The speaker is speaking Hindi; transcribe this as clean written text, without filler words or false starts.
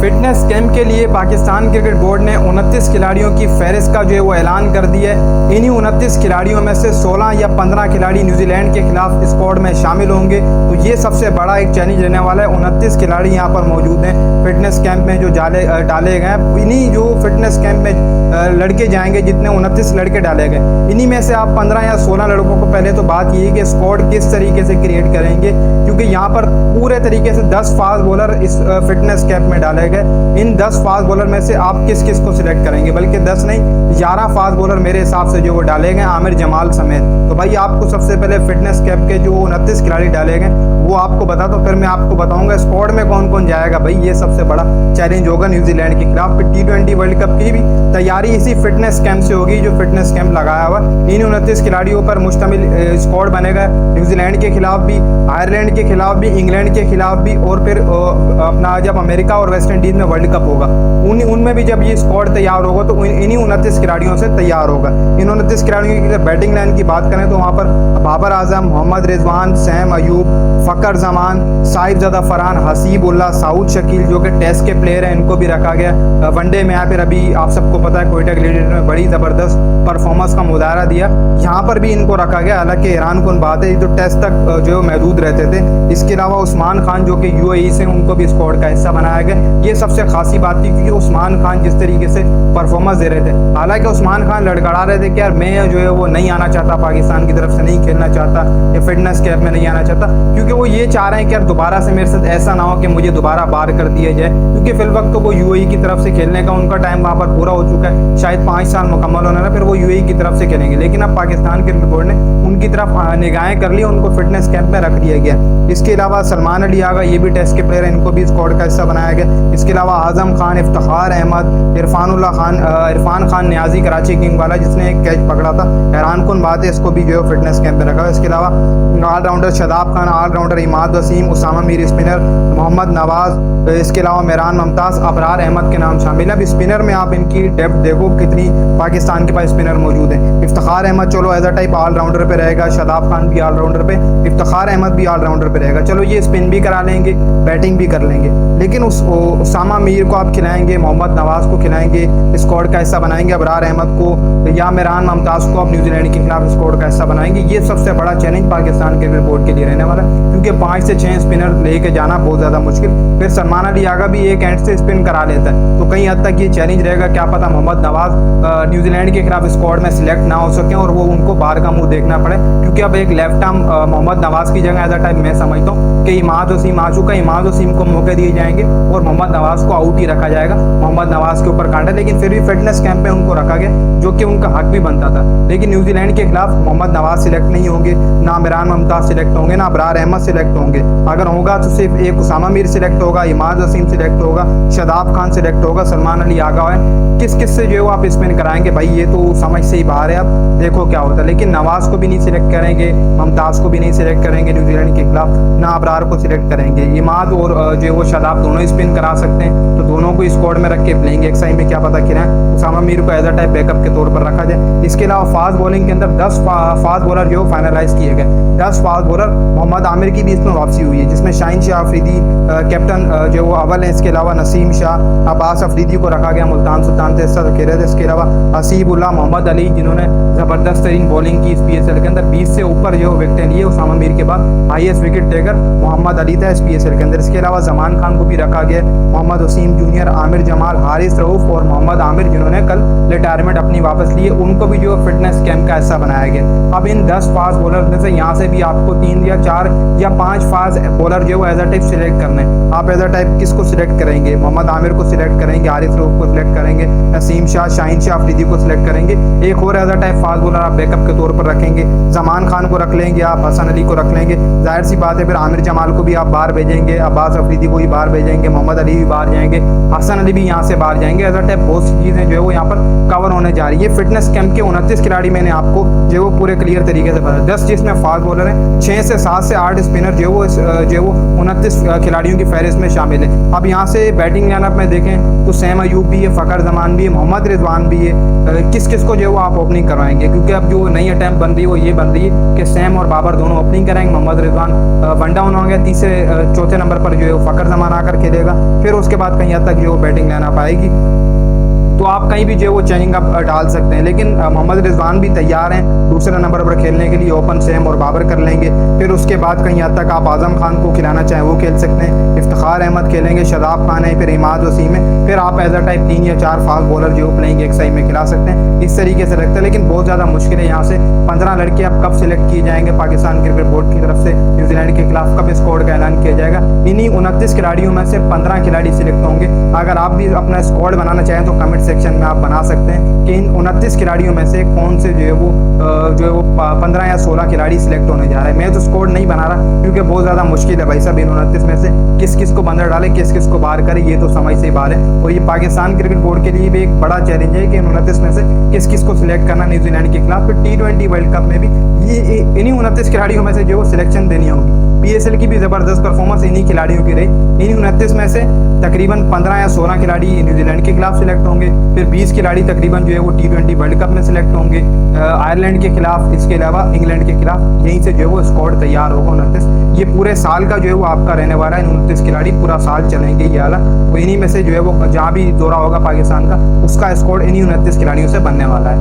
फिटनेस कैंप के लिए पाकिस्तान क्रिकेट बोर्ड ने 29 खिलाड़ियों की फहरिस्त का जो है वो ऐलान कर दिया है। इन्हीं 29 खिलाड़ियों में से 16 या 15 खिलाड़ी न्यूजीलैंड के खिलाफ स्क्वाड में शामिल होंगे। तो ये सबसे बड़ा एक चैलेंज रहने वाला है। 29 खिलाड़ी यहाँ पर मौजूद हैं फिटनेस कैंप में जो डाले गए हैं। इन्हीं जो फिटनेस कैंप में लड़के जाएंगे, जितने 29 लड़के डाले गए, इन्हीं में से आप 15 या 16 लड़कों को पहले तो बात ये है कि स्क्वाड किस तरीके से क्रिएट करेंगे, क्योंकि यहाँ पर पूरे तरीके से 10 फास्ट बॉलर इस फिटनेस कैंप में डाले गए। इन 10 फास्ट बॉलर में से आप किस किस को सिलेक्ट करेंगे, बल्कि 10 नहीं 11 फास्ट बॉलर मेरे हिसाब से जो वो डाले गए, आमिर जमाल समेत। तो भाई आपको सबसे पहले फिटनेस कैंप के जो 29 खिलाड़ी डाले गए वो आपको बता दो, फिर मैं आपको बताऊंगा स्क्वाड में कौन कौन जाएगा। भाई ये सबसे बड़ा चैलेंज होगा न्यूजीलैंड के खिलाफ। फिर T20 वर्ल्ड कप की भी तैयारी इसी फिटनेस कैंप से होगी, जो फिटनेस कैंप लगाया हुआ। इन 29 खिलाड़ियों पर मुश्तमिल स्क्वाड बनेगा। न्यूजीलैंड के खिलाफ भी, आयरलैंड के खिलाफ भी, इंग्लैंड के खिलाफ भी, और फिर अपना जब अमेरिका और वेस्ट इंडीज में वर्ल्ड कप होगा उनमें भी जब ये स्क्वाड तैयार होगा तो इन्हीं 29 खिलाड़ियों से तैयार होगा। इन 29 खिलाड़ियों की बैटिंग लाइन की बात करें तो वहाँ पर बाबर आजम, मोहम्मद रिजवान, सैम अयूब, फ़खर जमान, साहिबजादा फरहान, हसीबुल्लाह, साउद शकील जो कि टेस्ट के प्लेयर हैं, इनको भी रखा गया। वनडे में यहाँ पर अभी आप सबको पता है कोयटा ग्लेडिएटर में बड़ी ज़बरदस्त परफॉर्मेंस का मुजाहरा दिया, यहाँ पर भी इनको रखा गया। हालांकि हैरान कुन बात है जो टेस्ट तक जो महदूद रहते थे। इसके अलावा उस्मान खान जो कि UAE से, उनको भी स्क्वाड का हिस्सा बनाया गया। ये सबसे खासी बात थी क्योंकि उस्मान खान जिस तरीके से परफॉर्मेंस दे रहे थे, हालांकि उस्मान खान लड़खड़ा रहे थे कि यार मैं जो है वो नहीं आना चाहता, पाकिस्तान की तरफ से नहीं खेलना चाहता या फिटनेस कैंप में नहीं आना चाहता, क्योंकि वो ये चाह रहे हैं कि यार दोबारा से मेरे साथ ऐसा ना हो कि मुझे दोबारा बाहर कर दिया जाए, क्योंकि फिल वक्त तो वो UAE की तरफ से खेलने का उनका टाइम वहाँ पर पूरा हो चुका है, शायद 5 साल मुकम्मल होने ना, फिर वो UAE की तरफ से खेलेंगे। लेकिन अब पाकिस्तान क्रिकेट बोर्ड ने उनकी तरफ निगाहें कर ली, उनको फिटनेस कैंप में रख दिया गया। इसके अलावा सलमान अली आगा, ये भी टेस्ट के प्लेयर हैं, इनको भी स्क्वाड का हिस्सा बनाया गया। इसके अलावा आजम खान, इफ्तिखार अहमद, इरफान खान न्याजी कराची किंग वाला जिसने एक कैच पकड़ा था, हैरान कुन बात है, इसको भी जो है फिटनेस कैंप में रखा। इसके अलावा allrounder Shadab Khan, allrounder Imad Wasim, Usama Mir spinner, Mohammad Nawaz, इसके अलावा मेहरान मुमताज़, अबरार अहमद के नाम शामिल है। अब स्पिनर में आप इनकी डेप्थ देखो कितनी पाकिस्तान के पास स्पिनर मौजूद है। इफ्तिखार अहमद चलो एज अ टाइप ऑलराउंडर पे रहेगा, शदाब खान भी ऑलराउंडर पे, इफ्तिखार अहमद भी ऑलराउंडर पे रहेगा। चलो ये स्पिन भी करा लेंगे, बैटिंग भी कर लेंगे, लेकिन उसामा मीर को आप खिलाएंगे, मोहम्मद नवाज को खिलाएंगे, स्क्वाड का हिस्सा बनाएंगे, अबरार अहमद को या मेहरान मुमताज़ को आप न्यूजीलैंड के खिलाफ स्क्वाड का हिस्सा बनाएंगे। ये सबसे बड़ा चैलेंज पाकिस्तान क्रिकेट बोर्ड के लिए रहने वाला है, क्योंकि 5 से 6 स्पिनर लेके जाना बहुत ज़्यादा मुश्किल। फिर सलमान अली आगा भी एक एंड से स्पिन करा लेता है, तो कहीं हद तक ये चैलेंज रहेगा। क्या पता मोहम्मद नवाज न्यूजीलैंड के खिलाफ स्क्वाड में सिलेक्ट ना हो सके और वो उनको बाहर का मुंह देखना पड़े, क्योंकि अब एक लेफ्ट आर्म मोहम्मद नवाज की जगह एज अ टाइप मैं समझता हूँ कि इमाद वसीम आ चुका है, इमाद वसीम को मौके दिए जाएंगे और मोहम्मद नवाज को आउट ही रखा जाएगा। मोहम्मद नवाज के ऊपर कांटा, लेकिन फिर भी फिटनेस कैंप में उनको रखा गया, जो कि उनका हक भी बनता था। लेकिन न्यूजीलैंड के खिलाफ मोहम्मद नवाज सिलेक्ट नहीं होंगे, ना मेहरान मुमताज़ सिलेक्ट होंगे, ना अबरार अहमद सिलेक्ट होंगे। अगर होगा तो सिर्फ एक उसामा मीर सिलेक्ट होगा, इमाद वसीम सिलेक्ट होगा, शदाब खान सिलेक्ट होगा, सलमान अली आगा है। किस किस से जो आप स्पिन कराएंगे भाई, ये तो समझ से ही बाहर है, अब देखो क्या होता है। लेकिन नवाज को भी नहीं सिलेक्ट करेंगे, मुमताज़ को भी नहीं सिलेक्ट करेंगे न्यूजीलैंड के खिलाफ, ना अबरार को सिलेक्ट करेंगे। इमाद और जो वो शदाब दोनों स्पिन करा सकते हैं, तो दोनों को स्क्वाड में रख के प्लेइंग एक साइड में क्या पता खिलाएं, उसामा मीर को एज अ टाइप बैकअप के तौर पर रखा जाए। इसके अलावा फास्ट बॉलिंग के अंदर 10 फास्ट बॉलर जो फाइनलाइज किए गए। 10 फास्ट बॉलर, मोहम्मद आमिर की भी इसमें वापसी हुई है, जिसमें शाहीन शाह अफरीदी कैप्टन जो वो अव्वल है। इसके अलावा नसीम शाह, अब्बास अफरीदी को रखा गया, मुल्तान सुल्तान से हिस्सा खेल रहे थे। इसके अलावा हसीबुल्लाह, मोहम्मद अली जिन्होंने ज़बरदस्त तरीन बॉलिंग की इस PSL के अंदर, 20 से ऊपर जो विकेटें लिए। उसामा मीर के बाद highest wicket taker Mohammad Ali था इस PSL के अंदर। इसके अलावा जमान खान को भी रखा गया, मोहम्मद वसीम जूनियर, आमिर जमाल, हारिस रऊफ और मोहम्मद आमिर जिन्होंने कल रिटायरमेंट अपनी वापस ली है, उनको भी जो फिटनेस कैंप का हिस्सा बनाया गया। अब इन 10 फास्ट बॉलर में से यहाँ से भी आपको 3 या 4 या 5 फास्ट बॉलर जो है एज अ टाइप सिलेक्ट करने हैं। आप एज अ टाइप किसको सिलेक्ट करेंगे, मोहम्मद आमिर को सिलेक्ट करेंगे, हारिस रऊफ को सिलेक्ट करेंगे, नसीम शाह, शाहीन शाह अफरीदी को सिलेक्ट करेंगे। एक और as a type fast bowler आप बैकअप के तौर पर रखेंगे, जमान खान को रख लेंगे, आप हसन अली को रख लेंगे। जाहिर सी बात है फिर आमिर जमाल को भी आप बाहर भेजेंगे, अब्बास अफरीदी को भी बाहर भेजेंगे, मोहम्मद अली भी बाहर जाएंगे, हसन अली भी यहाँ से बाहर जाएंगे। एज अ टाइप बहुत सी चीज़ें जो है वो यहाँ पर कवर होने जा रही है। फिटनेस कैंप के 29 खिलाड़ी मैंने आपको जो वो पूरे क्लियर तरीके से बताया। 10 जिसमें फास्ट बॉलर हैं, 6 से 7 से 8 स्पिनर स्पिनर जो है वो 29 खिलाड़ियों की फहरिस्त में शामिल है। अब यहाँ से बैटिंग लाइनअप में देखें तो सैम अयूब भी है, फ़खर जमान भी है, मोहम्मद रिजवान भी है। किस किस को जो है वो आप ओपनिंग करवाएंगे, क्योंकि अब जो नई अटैम्प्ट बन रही है वो ये बन रही है कि सैम और बाबर दोनों ओपनिंग कराएंगे, मोहम्मद रिजवान वन डाउन होंगे, तीसरे चौथे नंबर पर जो है वो फ़खर जमान आकर खेलेगा, फिर उसके बाद कहीं हद तक जो बैटिंग लाइनअप आएगी। तो आप कहीं भी जो है वो चेंजिंग अप डाल सकते हैं, लेकिन मोहम्मद रिजवान भी तैयार हैं दूसरे नंबर पर खेलने के लिए, ओपन सैम और बाबर कर लेंगे। फिर उसके बाद कहीं हद तक आप आजम खान को खिलाना चाहें वो खेल सकते हैं, इफ्तिखार अहमद खेलेंगे, शादाब खान है, फिर इमाद वसीम है, फिर आप एज अ टाइप 3 या 4 फास्ट बॉलर जो प्लेइंग एक साइड में खिला सकते हैं। इस तरीके से रखते हैं, लेकिन बहुत ज़्यादा मुश्किल है। यहाँ से 15 लड़के अब कब सिलेक्ट किए जाएंगे पाकिस्तान क्रिकेट बोर्ड की तरफ से, न्यूजीलैंड के खिलाफ कब स्क्वाड का ऐलान किया जाएगा। इन्हीं 29 खिलाड़ियों में से 15 खिलाड़ी सिलेक्ट होंगे। अगर आप भी अपना स्क्वाड बनाना चाहें तो कमेंट सेक्शन में आप बना सकते हैं कि इन 29 खिलाड़ियों में से कौन से जो है वो 15 या 16 खिलाड़ी सिलेक्ट होने जा रहे हैं। मैं तो स्क्वाड नहीं बना रहा क्योंकि बहुत ज़्यादा मुश्किल है भाई साहब, इन 29 में से किस किस को बंदर डाले, किस किस को बाहर करे, ये तो समझ से बाहर है। और ये पाकिस्तान क्रिकेट बोर्ड के लिए भी एक बड़ा चैलेंज है कि इन 29 में से किस किस को सिलेक्ट करना न्यूजीलैंड के खिलाफ। फिर T20 वर्ल्ड कप में भी ये इन्हीं 29 खिलाड़ियों में से जो सिलेक्शन देनी होगी। PSL की भी ज़बरदस्त परफॉर्मेंस इन्हीं खिलाड़ियों की रही। इन्हीं 29 में से तकरीबन 15 या 16 खिलाड़ी न्यूजीलैंड के खिलाफ सिलेक्ट होंगे, फिर 20 खिलाड़ी तकरीबन जो है वो T20 वर्ल्ड कप में सिलेक्ट होंगे आयरलैंड के खिलाफ, इसके अलावा इंग्लैंड के खिलाफ। यहीं से जो है वो स्क्वाड तैयार होगा 29। ये पूरे साल का जो है वो आपका रहने वाला है, 29 खिलाड़ी पूरा साल चलेंगे ये वाला। तो इन्हीं में से जो है वो जहाँ भी दौरा होगा पाकिस्तान का, उसका स्क्वाड इन्हीं 29 खिलाड़ियों से बनने वाला है।